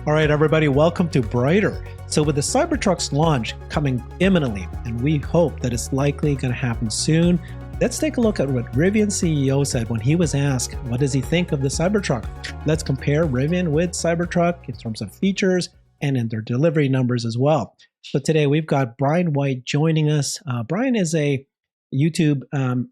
All right, everybody, welcome to Brighter. So with the Cybertruck's launch coming imminently, and we hope that it's likely going to happen soon, let's take a look at what Rivian CEO said when he was asked, what does he think of the Cybertruck? Let's compare Rivian with Cybertruck in terms of features and in their delivery numbers as well. So today we've got Brian White joining us. Brian is a YouTube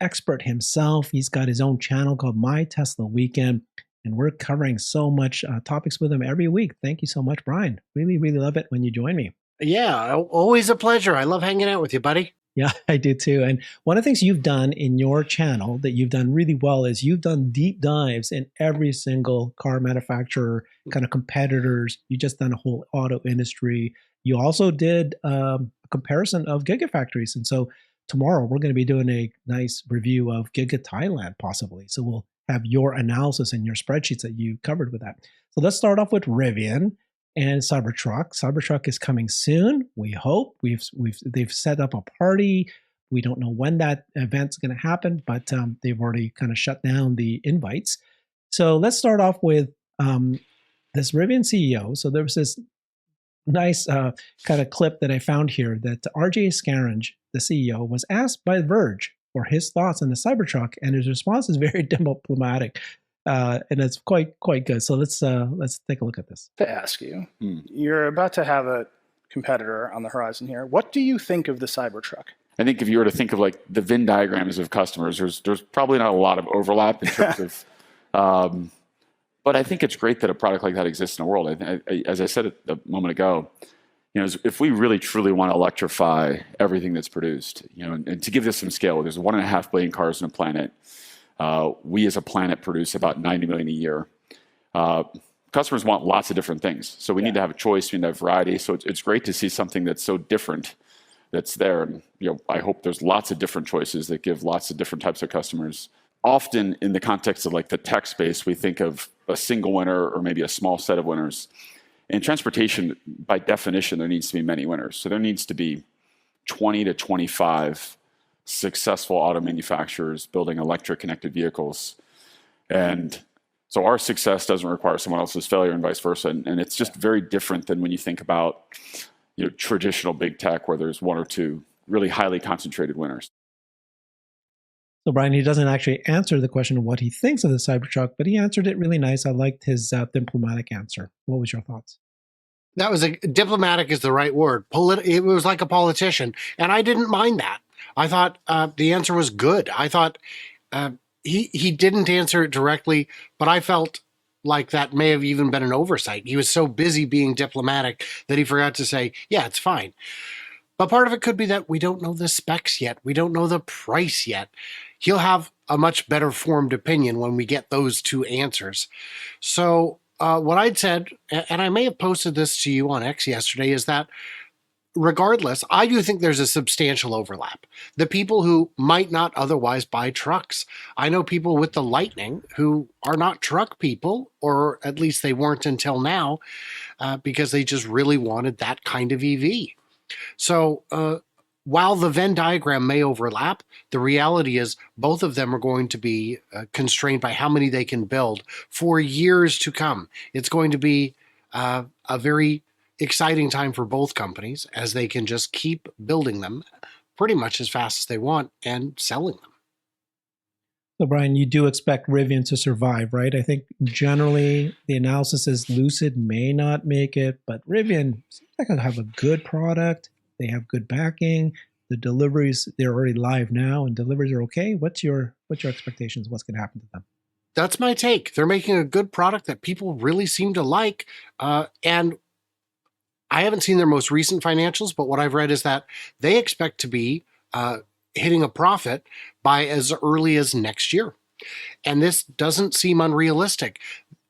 expert himself. He's got his own channel called MyTeslaWeekend. And we're covering so much topics with him every week. Thank you so much, Brian. Really, really love it when you join me. Yeah, always a pleasure. I love hanging out with you, buddy. Yeah, I do too. And one of the things you've done in your channel that you've done really well is you've done deep dives in every single car manufacturer, kind of competitors. You just done a whole auto industry. You also did a comparison of gigafactories. And so tomorrow we're going to be doing a nice review of Giga Thailand, possibly. So we'll have your analysis and your spreadsheets that you covered with that. So let's start off with Rivian and Cybertruck. Cybertruck is coming soon. We hope. They've set up a party. We don't know when that event's going to happen, but they've already kind of shut down the invites. So let's start off with this Rivian CEO. So there was this nice kind of clip that I found here that RJ Scaringe, the CEO, was asked by The Verge for his thoughts on the Cybertruck, and his response is very diplomatic, and it's quite good. So let's take a look at this. To ask you, you're about to have a competitor on the horizon here. What do you think of the Cybertruck? I think if you were to think of like the Venn diagrams of customers, there's probably not a lot of overlap in terms of, but I think it's great that a product like that exists in the world. As I said a moment ago, if we really truly want to electrify everything that's produced, and to give this some scale, there's 1.5 billion cars on the planet. We as a planet produce about 90 million a year. Customers want lots of different things. So we need to have a choice, we need to have variety. So it's great to see something that's so different that's there. And I hope there's lots of different choices that give lots of different types of customers. Often in the context of like the tech space, we think of a single winner or maybe a small set of winners. In transportation, by definition, there needs to be many winners. So there needs to be 20 to 25 successful auto manufacturers building electric connected vehicles. And so our success doesn't require someone else's failure and vice versa. And it's just very different than when you think about traditional big tech where there's one or two really highly concentrated winners. So Brian, he doesn't actually answer the question of what he thinks of the Cybertruck, but he answered it really nice. I liked his diplomatic answer. What was your thoughts? That was diplomatic is the right word. It was like a politician, and I didn't mind that. I thought the answer was good. I thought he didn't answer it directly, but I felt like that may have even been an oversight. He was so busy being diplomatic that he forgot to say, yeah, it's fine. But part of it could be that we don't know the specs yet. We don't know the price yet. He'll have a much better formed opinion when we get those two answers. So what I'd said, and I may have posted this to you on X yesterday, is that regardless, I do think there's a substantial overlap. The people who might not otherwise buy trucks. I know people with the Lightning who are not truck people, or at least they weren't until now, because they just really wanted that kind of EV. So while the Venn diagram may overlap, the reality is both of them are going to be constrained by how many they can build for years to come. It's going to be a very exciting time for both companies as they can just keep building them pretty much as fast as they want and selling them. So Brian, you do expect Rivian to survive, right? I think generally the analysis is Lucid may not make it, but Rivian seems like they have a good product. They have good backing. The deliveries, they're already live now and deliveries are okay. What's your expectations? What's going to happen to them? That's my take. They're making a good product that people really seem to like. And I haven't seen their most recent financials, but what I've read is that they expect to be hitting a profit by as early as next year. And this doesn't seem unrealistic.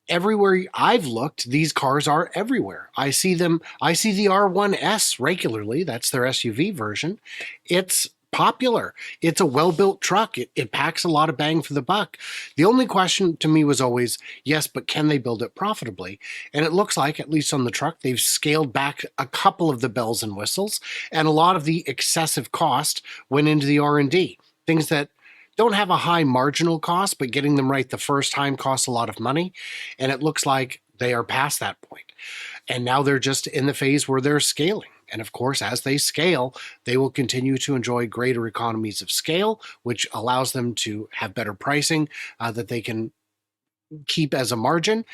Everywhere I've looked, these cars are everywhere. I see the R1S regularly. That's their SUV version. It's popular. It's a well-built truck. It packs a lot of bang for the buck. The only question to me was always, yes, but can they build it profitably? And it looks like, at least on the truck, they've scaled back a couple of the bells and whistles, and a lot of the excessive cost went into the R&D. Things that don't have a high marginal cost, but getting them right the first time costs a lot of money. And it looks like they are past that point. And now they're just in the phase where they're scaling. And of course, as they scale, they will continue to enjoy greater economies of scale, which allows them to have better pricing that they can keep as a margin.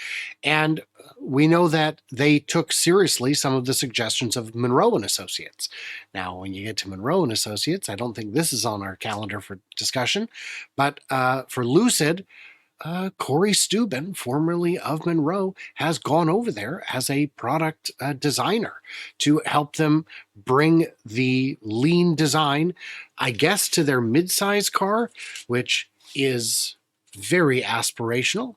And we know that they took seriously some of the suggestions of Monroe and Associates. Now, when you get to Monroe and Associates, I don't think this is on our calendar for discussion, but for Lucid, Corey Steuben, formerly of Monroe, has gone over there as a product designer to help them bring the lean design, I guess, to their midsize car, which is very aspirational.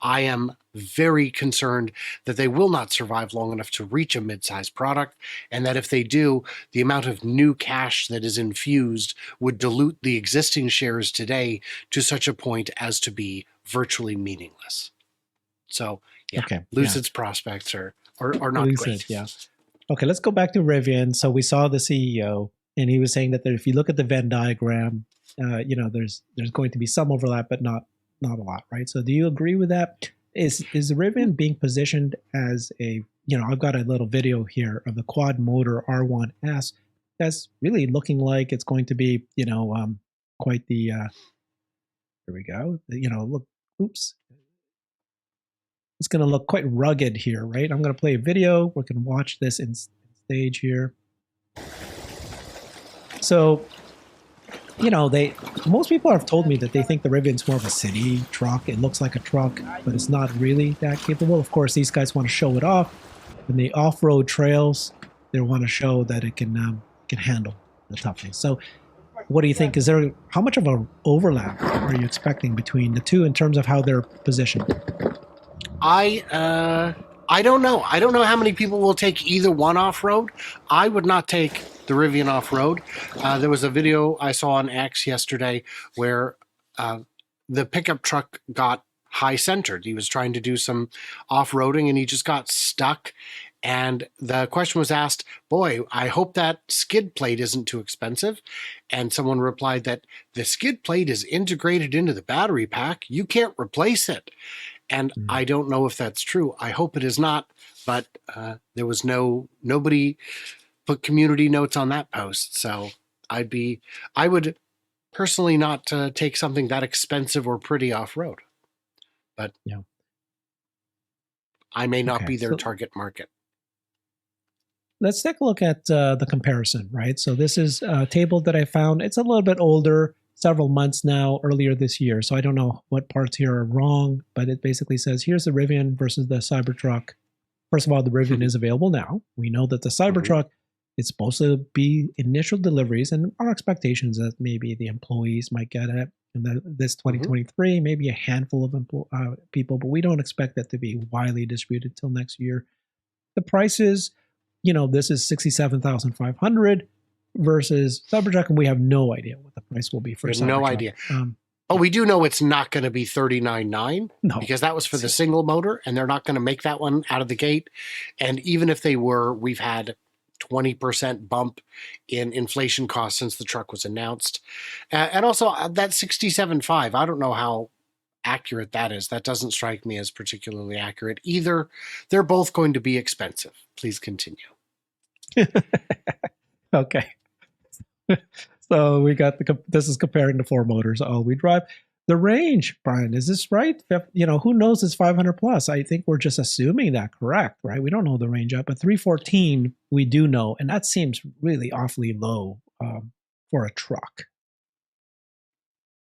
I am very concerned that they will not survive long enough to reach a mid-sized product, and that if they do, the amount of new cash that is infused would dilute the existing shares today to such a point as to be virtually meaningless. So, yeah, Okay, Lucid's prospects are not Lucid, great. yeah. Okay, let's go back to Rivian. So we saw the CEO, and he was saying that if you look at the Venn diagram, there's going to be some overlap, but not a lot, right? So do you agree with that? Is Rivian being positioned as a, I've got a little video here of the quad motor R1S that's really looking like it's going to be, quite the, here we go, look, oops. It's going to look quite rugged here, right? I'm going to play a video. We can watch this in stage here. So, most people have told me that they think the Rivian's more of a city truck. It looks like a truck, but it's not really that capable. Of course, these guys want to show it off. In the off-road trails, they want to show that it can handle the toughness. So, what do you think? How much of an overlap are you expecting between the two in terms of how they're positioned? I don't know. I don't know how many people will take either one off-road. I would not take the Rivian off-road. There was a video I saw on X yesterday where the pickup truck got high-centered. He was trying to do some off-roading and he just got stuck. And the question was asked, boy, I hope that skid plate isn't too expensive. And someone replied that the skid plate is integrated into the battery pack. You can't replace it. And I don't know if that's true. I hope it is not. But there was nobody put community notes on that post. So I would personally not take something that expensive or pretty off-road. But yeah, I may not be their target market. Let's take a look at the comparison, right? So this is a table that I found. It's a little bit older, several months now, earlier this year. So I don't know what parts here are wrong, but it basically says, here's the Rivian versus the Cybertruck. First of all, the Rivian is available now. We know that the Cybertruck is supposed to be initial deliveries, and our expectations that maybe the employees might get it in this 2023, maybe a handful of people, but we don't expect that to be widely distributed till next year. The prices, this is $67,500 versus Cybertruck, and we have no idea what the price will be for Cybertruck. No idea. But we do know it's not going to be $39,900 because that was for the single motor, and they're not going to make that one out of the gate. And even if they were, we've had 20% bump in inflation costs since the truck was announced. And also that $67,500, I don't know how accurate that is. That doesn't strike me as particularly accurate either. They're both going to be expensive. Please continue. Okay. So we got this is comparing the four motors, all-wheel drive. The range, Brian, is this right? Who knows it's 500 plus? I think we're just assuming that correct, right? We don't know the range up, but 314 we do know, and that seems really awfully low for a truck.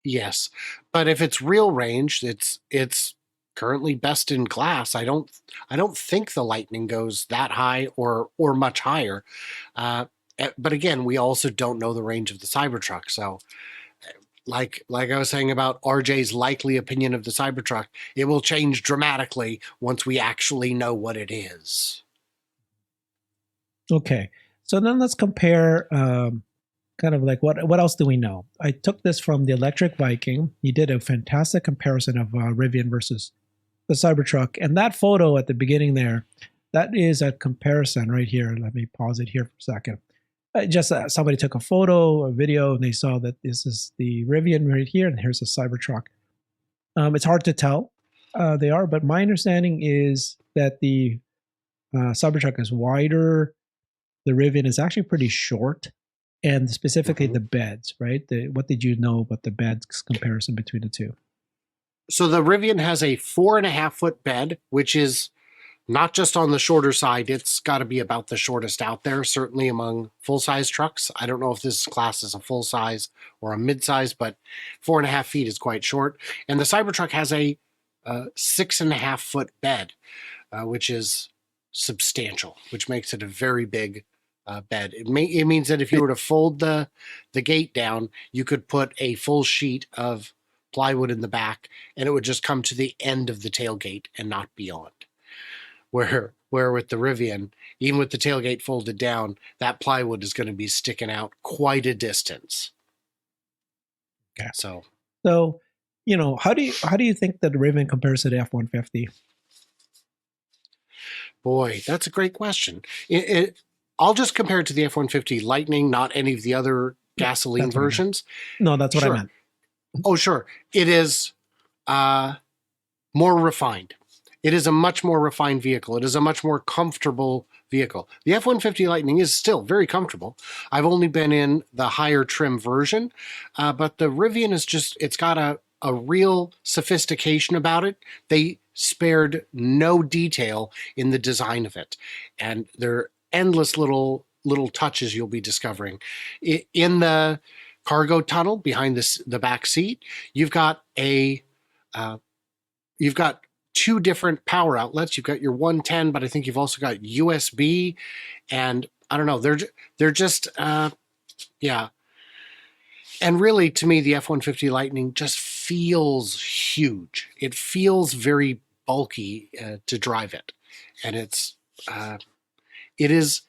Yes, but if it's real range, it's currently best in class. I don't think the Lightning goes that high or much higher. But again, we also don't know the range of the Cybertruck. So like I was saying about RJ's likely opinion of the Cybertruck, it will change dramatically once we actually know what it is. Okay. So then let's compare kind of like what else do we know? I took this from the Electric Viking. He did a fantastic comparison of Rivian versus the Cybertruck. And that photo at the beginning there, that is a comparison right here. Let me pause it here for a second. Just somebody took a photo, a video, and they saw that this is the Rivian right here, and here's the Cybertruck. It's hard to tell They are, but my understanding is that the Cybertruck is wider. The Rivian is actually pretty short, and specifically the beds, right? What did you know about the beds comparison between the two? So the Rivian has a 4.5-foot bed, which is not just on the shorter side. It's got to be about the shortest out there, certainly among full-size trucks. I don't know if this class is a full-size or a mid-size, but 4.5 feet is quite short. And the Cybertruck has a 6.5-foot bed, which is substantial, which makes it a very big bed. It means that if you were to fold the gate down, you could put a full sheet of plywood in the back, and it would just come to the end of the tailgate and not beyond. Where with the Rivian, even with the tailgate folded down, that plywood is going to be sticking out quite a distance. Okay. So, how do you think that the Rivian compares to the F-150? boy, that's a great question. I'll just compare it to the F-150 Lightning, not any of the other gasoline versions. No, that's what I meant. Oh, sure. It is more refined. It is a much more refined vehicle. It is a much more comfortable vehicle. The F-150 Lightning is still very comfortable. I've only been in the higher trim version, but the Rivian is it's got a real sophistication about it. They spared no detail in the design of it. And there are endless little touches you'll be discovering. In the cargo tunnel behind the back seat, you've got two different power outlets. You've got your 110, but I think you've also got USB, and I don't know. They're just yeah. And really, to me, the F-150 Lightning just feels huge. It feels very bulky to drive it, and it is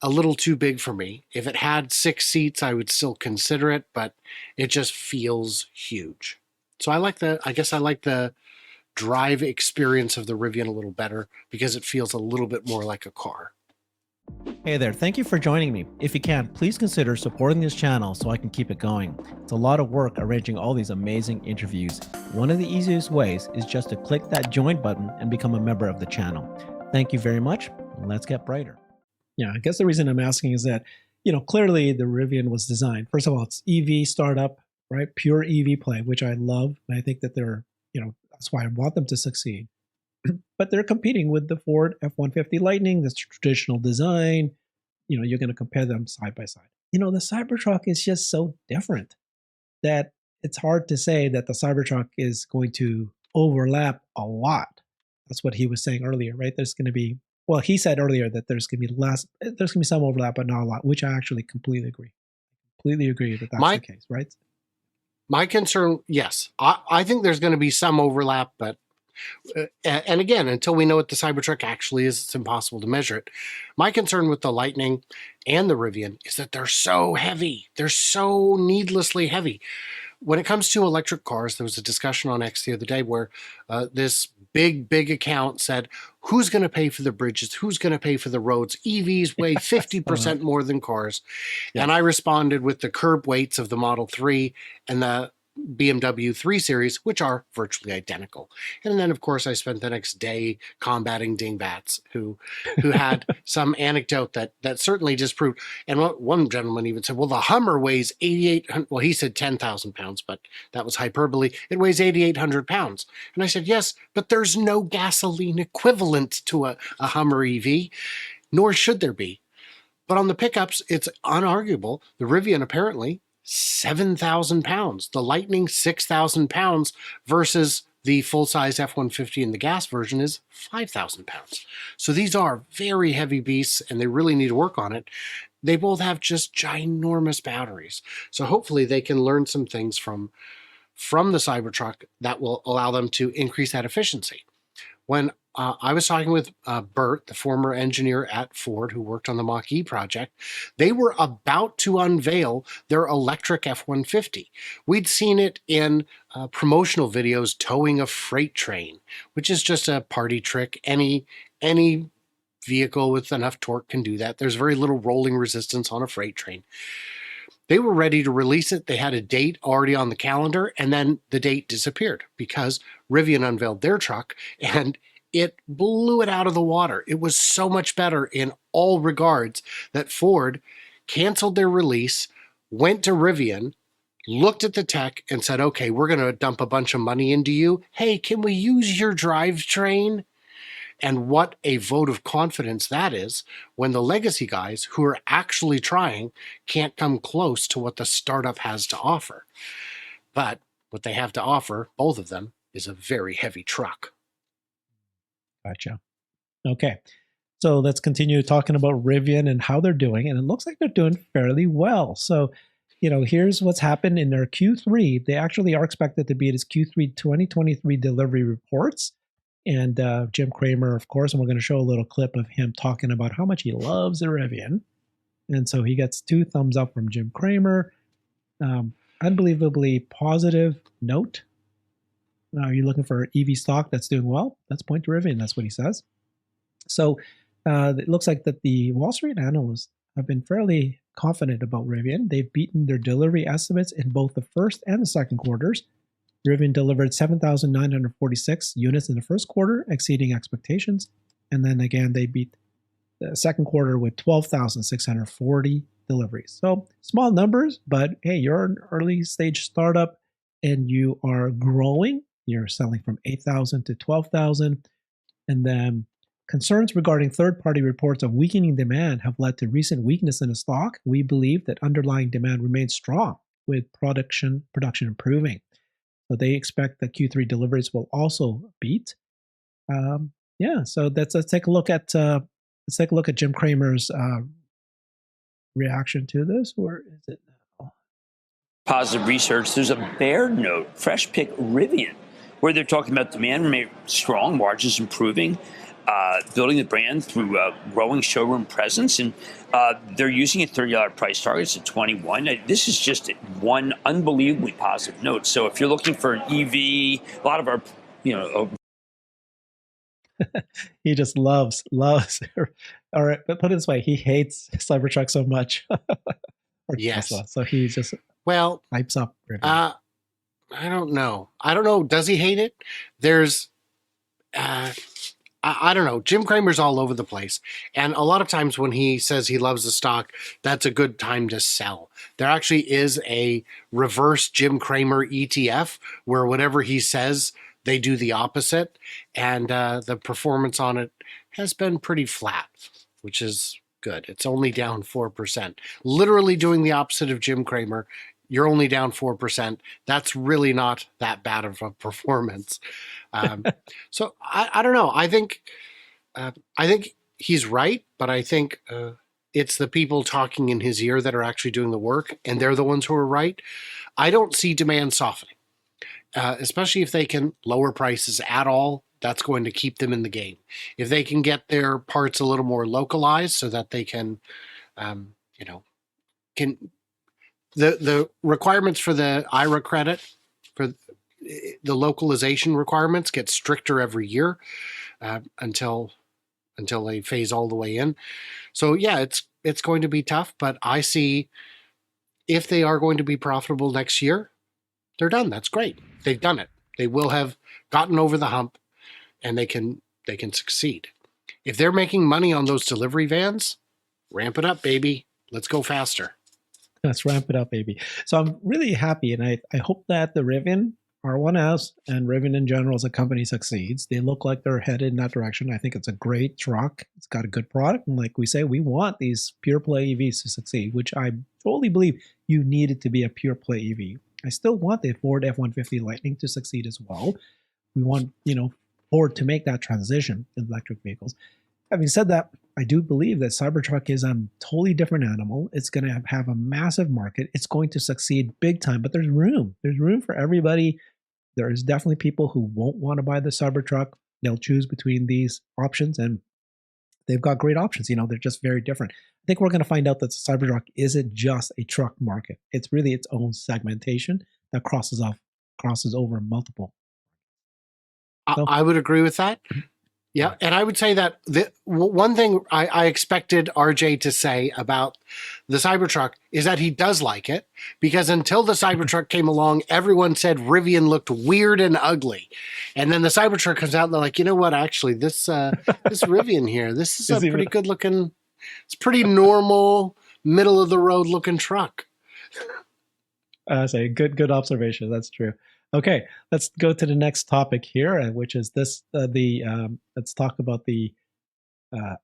a little too big for me. If it had 6 seats, I would still consider it, but it just feels huge. So I guess I like the drive experience of the Rivian a little better because it feels a little bit more like a car. Hey there, thank you for joining me. If you can, please consider supporting this channel so I can keep it going. It's a lot of work arranging all these amazing interviews. One of the easiest ways is just to click that join button and become a member of the channel. Thank you very much. Let's get brighter. Yeah, I guess the reason I'm asking is that, clearly the Rivian was designed. First of all, it's EV startup, right? Pure EV play, which I love. And I think that they're, that's why I want them to succeed. But they're competing with the Ford F-150 Lightning, this traditional design. You're going to compare them side by side. The Cybertruck is just so different that it's hard to say that the Cybertruck is going to overlap a lot. That's what he was saying earlier, right? There's going to be, well, he said earlier that there's going to be some overlap, but not a lot, which I actually completely agree. Completely agree that that's the case, right? My concern, yes, I think there's going to be some overlap, but and again, until we know what the Cybertruck actually is, it's impossible to measure it. My concern with the Lightning and the Rivian is that they're so heavy. They're so needlessly heavy. When it comes to electric cars, there was a discussion on X the other day where this big account said, who's going to pay for the bridges? Who's going to pay for the roads? EVs weigh 50% more than cars. Yeah. And I responded with the curb weights of the Model 3 and the BMW 3 Series, which are virtually identical. And then, of course, I spent the next day combating dingbats who had some anecdote that certainly disproved. And one gentleman even said, well, the Hummer weighs 8,800. Well, he said 10,000 pounds, but that was hyperbole. It weighs 8,800 pounds. And I said, yes, but there's no gasoline equivalent to a Hummer EV, nor should there be. But on the pickups, it's unarguable. The Rivian apparently 7,000 pounds. The Lightning, 6,000 pounds versus the full-size F-150 in the gas version is 5,000 pounds. So these are very heavy beasts, and they really need to work on it. They both have just ginormous batteries. So hopefully they can learn some things from the Cybertruck that will allow them to increase that efficiency. When I was talking with Bert, the former engineer at Ford who worked on the Mach-E project, they were about to unveil their electric F-150. We'd seen it in promotional videos towing a freight train, which is just a party trick. Any vehicle with enough torque can do that. There's very little rolling resistance on a freight train. They were ready to release it. They had a date already on the calendar, and then the date disappeared because Rivian unveiled their truck and it blew it out of the water. It was so much better in all regards that Ford canceled their release, went to Rivian, looked at the tech and said, okay, we're going to dump a bunch of money into you. Hey, can we use your drivetrain? And what a vote of confidence that is when the legacy guys who are actually trying can't come close to what the startup has to offer. But what they have to offer, both of them, is a very heavy truck. Gotcha. Okay. So let's continue talking about Rivian and how they're doing. And it looks like they're doing fairly well. So, here's what's happened in their Q3. They actually are expected to beat its Q3 2023 delivery reports. And Jim Cramer, of course, and we're going to show a little clip of him talking about how much he loves the Rivian. And so he gets 2 thumbs up from Jim Cramer. Unbelievably positive note. Are you looking for EV stock that's doing well? Let's point to Rivian. That's what he says. So it looks like that the Wall Street analysts have been fairly confident about Rivian. They've beaten their delivery estimates in both the first and the second quarters. Rivian delivered 7,946 units in the first quarter, exceeding expectations. And then again, they beat the second quarter with 12,640 deliveries. So small numbers, but hey, you're an early stage startup and you are growing. You're selling from 8,000 to 12,000. And then concerns regarding third-party reports of weakening demand have led to recent weakness in the stock. We believe that underlying demand remains strong with production improving. So they expect that Q3 deliveries will also beat. So let's take a look at Jim Cramer's reaction to this. Where is it now? Positive research. There's a bear note, fresh pick Rivian, where they're talking about demand remain strong, margins improving, building the brand through growing showroom presence, and they're using a $30 price target at $21. This is just one unbelievably positive note. So if you're looking for an EV, a lot of our, He just loves. All right, but put it this way: he hates Cybertruck so much. Or Yes. Tesla, so he just hypes up Rivian. I don't know. Does he hate it? There's, I don't know. Jim Cramer's all over the place. And a lot of times when he says he loves the stock, that's a good time to sell. There actually is a reverse Jim Cramer ETF where whatever he says, they do the opposite. And the performance on it has been pretty flat, which is good. It's only down 4%. Literally doing the opposite of Jim Cramer. You're only down 4%. That's really not that bad of a performance. So I don't know. I think he's right, but I think it's the people talking in his ear that are actually doing the work, and they're the ones who are right. I don't see demand softening, especially if they can lower prices at all. That's going to keep them in the game. If they can get their parts a little more localized so that they can, the requirements for the IRA credit, for the localization requirements get stricter every year until they phase all the way in. So yeah, it's going to be tough, but I see if they are going to be profitable next year, they're done. That's great. They've done it. They will have gotten over the hump and they can succeed. If they're making money on those delivery vans, ramp it up, baby. Let's go faster. Let's ramp it up, baby. So I'm really happy, and I hope that the Rivian R1S and Rivian in general as a company succeeds. They look like they're headed in that direction. I think it's a great truck. It's got a good product. And like we say, we want these pure play EVs to succeed, which I totally believe you need it to be a pure play EV. I still want the Ford F-150 Lightning to succeed as well. We want, Ford to make that transition in electric vehicles. Having said that, I do believe that Cybertruck is a totally different animal. It's going to have a massive market. It's going to succeed big time, but there's room. There's room for everybody. There is definitely people who won't want to buy the Cybertruck. They'll choose between these options, and they've got great options. They're just very different. I think we're going to find out that the Cybertruck isn't just a truck market. It's really its own segmentation that crosses over multiple. I would agree with that. Yeah, and I would say that the one thing I expected RJ to say about the Cybertruck is that he does like it, because until the Cybertruck came along, everyone said Rivian looked weird and ugly, and then the Cybertruck comes out and they're like, you know what? Actually, this Rivian here, this is a pretty good looking. It's pretty normal, middle of the road looking truck. Say good observation. That's true. Okay, let's go to the next topic here, which is this. Let's talk about the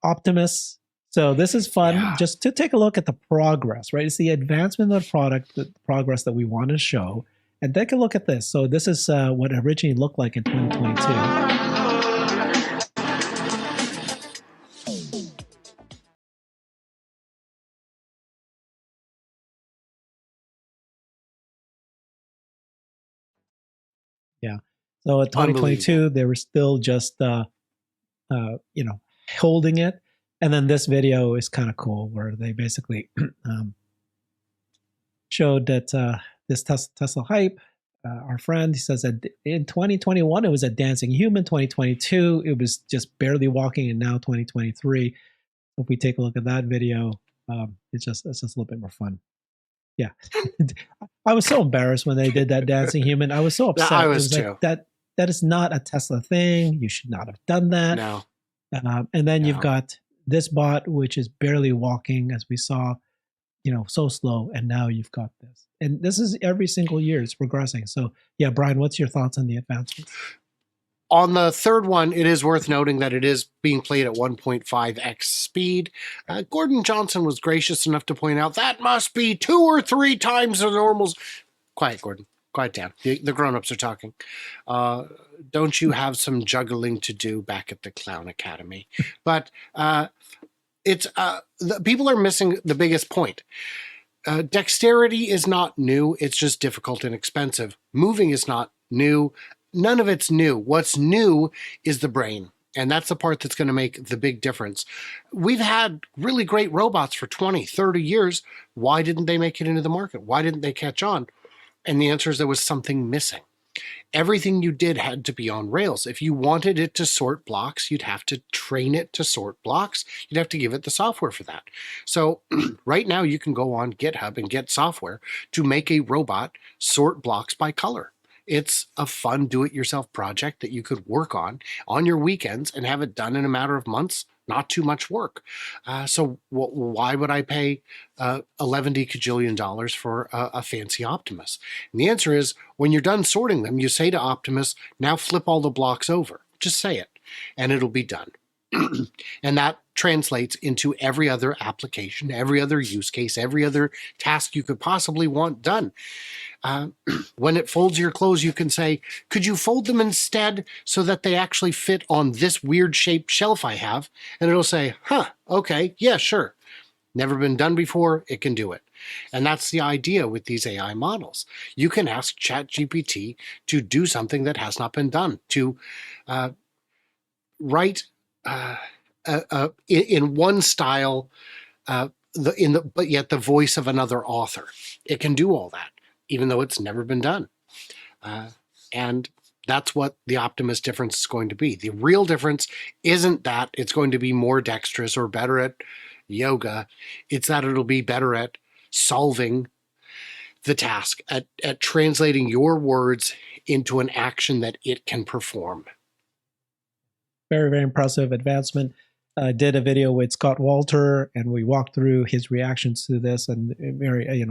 Optimus. So this is fun, just to take a look at the progress, right? It's the advancement of the product, the progress that we want to show, and take a look at this. So this is what it originally looked like in 2022. Yeah. So in 2022, they were still just, holding it. And then this video is kind of cool, where they basically showed that this Tesla hype, our friend, he says that in 2021, it was a dancing human. 2022, it was just barely walking. And now 2023, if we take a look at that video, it's just a little bit more fun. Yeah. I was so embarrassed when they did that dancing human. I was so upset. I was too. Like, that is not a Tesla thing. You should not have done that. No. And then you've got this bot, which is barely walking, as we saw, so slow. And now you've got this. And this is every single year. It's progressing. So, yeah, Brian, what's your thoughts on the advancements? On the third one, it is worth noting that it is being played at 1.5x speed. Gordon Johnson was gracious enough to point out that must be 2 or 3 times the normals. Quiet, Gordon. Quiet down. The grown-ups are talking. Don't you have some juggling to do back at the Clown Academy? But people are missing the biggest point. Dexterity is not new. It's just difficult and expensive. Moving is not new. None of it's new. What's new is the brain. And that's the part that's going to make the big difference. We've had really great robots for 20, 30 years. Why didn't they make it into the market? Why didn't they catch on? And the answer is there was something missing. Everything you did had to be on rails. If you wanted it to sort blocks, you'd have to train it to sort blocks. You'd have to give it the software for that. So right now you can go on GitHub and get software to make a robot sort blocks by color. It's a fun do-it-yourself project that you could work on your weekends and have it done in a matter of months. Not too much work. So why would I pay $11 cajillion for a fancy Optimus? And the answer is, when you're done sorting them, you say to Optimus, now flip all the blocks over. Just say it, and it'll be done. And that translates into every other application, every other use case, every other task you could possibly want done. When it folds your clothes, you can say, could you fold them instead so that they actually fit on this weird shaped shelf I have? And it'll say, okay, yeah, sure. Never been done before, it can do it. And that's the idea with these AI models. You can ask ChatGPT to do something that has not been done, to write in one style, but yet the voice of another author. It can do all that, even though it's never been done. And that's what the Optimus difference is going to be. The real difference isn't that it's going to be more dexterous or better at yoga. It's that it'll be better at solving the task, at translating your words into an action that it can perform. Very, very impressive advancement. I did a video with Scott Walter, and we walked through his reactions to this, and very,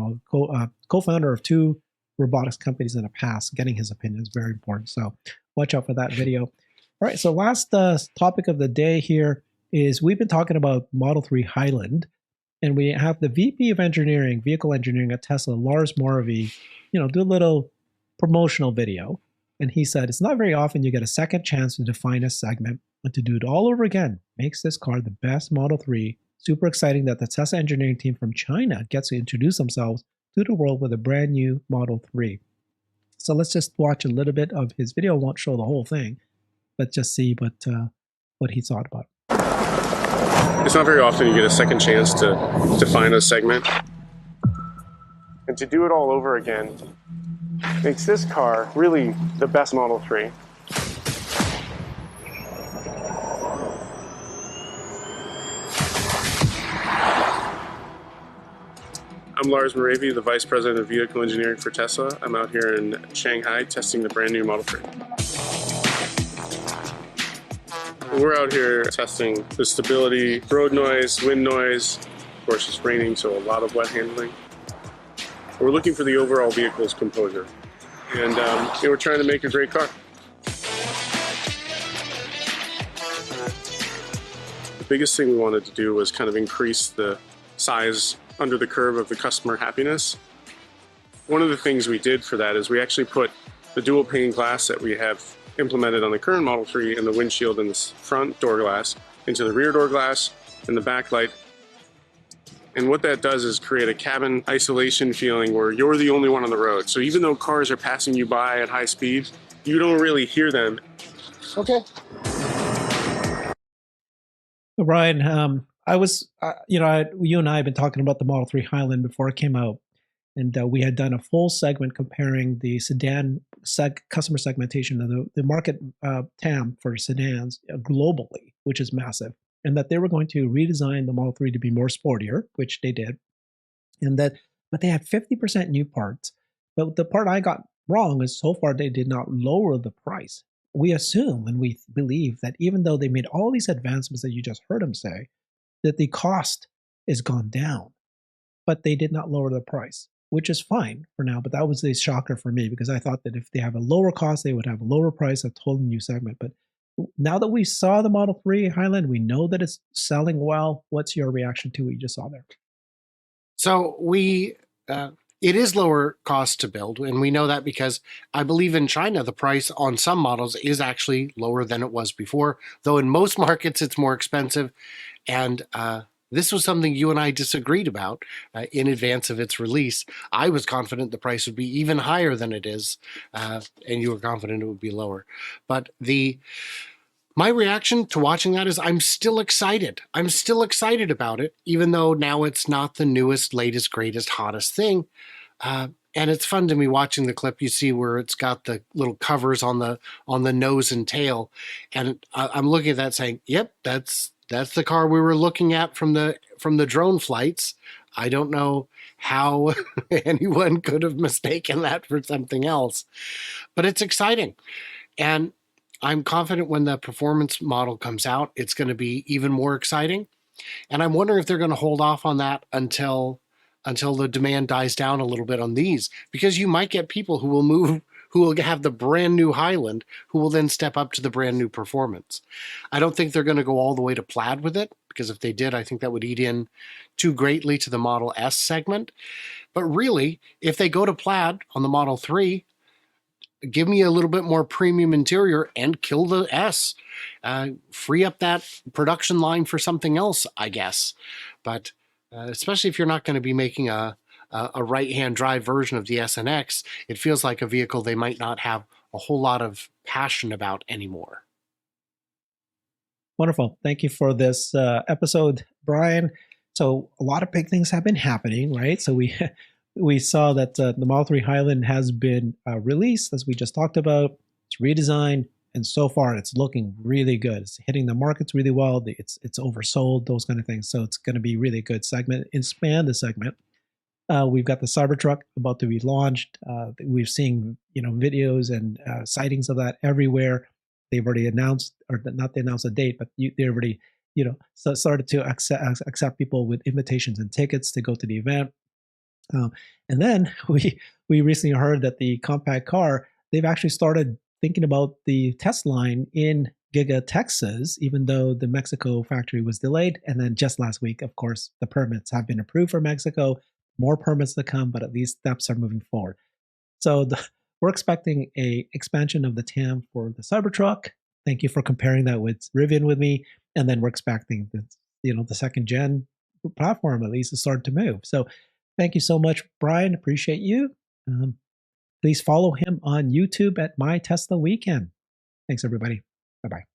co-founder of 2 robotics companies in the past, getting his opinion is very important. So watch out for that video. All right, so last topic of the day here is we've been talking about Model 3 Highland, and we have the VP of Engineering, Vehicle Engineering at Tesla, Lars Moravy, do a little promotional video. And he said, it's not very often you get a second chance to define a segment, and to do it all over again makes this car the best Model 3. Super exciting that the Tesla engineering team from China gets to introduce themselves to the world with a brand new Model 3. So let's just watch a little bit of his video. I won't show the whole thing, but just see what he thought about it. It's not very often you get a second chance to define a segment. And to do it all over again makes this car really the best Model 3. I'm Lars Moravy, the Vice President of Vehicle Engineering for Tesla. I'm out here in Shanghai testing the brand new Model 3. We're out here testing the stability, road noise, wind noise. Of course, it's raining, so a lot of wet handling. We're looking for the overall vehicle's composure. And we're trying to make a great car. The biggest thing we wanted to do was kind of increase the size under the curve of the customer happiness. One of the things we did for that is we actually put the dual pane glass that we have implemented on the current Model 3 in the windshield and the front door glass into the rear door glass and the backlight. And what that does is create a cabin isolation feeling where you're the only one on the road. So even though cars are passing you by at high speed, you don't really hear them. Okay. Brian, I was, you and I have been talking about the Model 3 Highland before it came out, and we had done a full segment comparing the sedan customer segmentation of the market TAM for sedans globally, which is massive, and that they were going to redesign the Model 3 to be more sportier, which they did, but they had 50% new parts. But the part I got wrong is so far they did not lower the price. We assume and we believe that even though they made all these advancements that you just heard them say, that the cost is gone down, but they did not lower the price, which is fine for now. But that was a shocker for me because I thought that if they have a lower cost, they would have a lower price, a totally new segment. But now that we saw the Model 3 Highland, we know that it's selling well. What's your reaction to what you just saw there? So it is lower cost to build, and we know that because I believe in China, the price on some models is actually lower than it was before, though in most markets it's more expensive. And this was something you and I disagreed about in advance of its release. I was confident the price would be even higher than it is, and you were confident it would be lower. But my reaction to watching that is I'm still excited. I'm still excited about it, even though now it's not the newest, latest, greatest, hottest thing. And it's fun to me watching the clip. You see where it's got the little covers on the nose and tail, and I'm looking at that saying, "Yep, that's the car we were looking at from the drone flights." I don't know how anyone could have mistaken that for something else, but it's exciting, and I'm confident when the performance model comes out, it's going to be even more exciting. And I'm wondering if they're going to hold off on that until the demand dies down a little bit on these, because you might get people who will have the brand new Highland, who will then step up to the brand new performance. I don't think they're going to go all the way to plaid with it, because if they did, I think that would eat in too greatly to the Model S segment. But really, if they go to plaid on the Model 3, give me a little bit more premium interior and kill the S. Free up that production line for something else, I guess. But especially if you're not going to be making a right-hand drive version of the S and X, it feels like a vehicle they might not have a whole lot of passion about anymore. Wonderful. Thank you for this episode, Brian. So a lot of big things have been happening, right? So we saw that the Model 3 Highland has been released, as we just talked about. It's redesigned, and so far it's looking really good. It's hitting the markets really well. It's oversold, those kind of things. So it's going to be really good segment, expand the segment. We've got the Cybertruck about to be launched. We've seen videos and sightings of that everywhere. They've already announced, or not they announced a date, but they already started to accept people with invitations and tickets to go to the event. And then we recently heard that the compact car, they've actually started thinking about the test line in Giga, Texas, even though the Mexico factory was delayed. And then just last week, of course, the permits have been approved for Mexico. More permits to come, but at least steps are moving forward. So we're expecting a expansion of the TAM for the Cybertruck. Thank you for comparing that with Rivian with me. And then we're expecting the second gen platform at least to start to move. So thank you so much, Brian. Appreciate you. Please follow him on YouTube at MyTeslaWeekend. Thanks, everybody. Bye-bye.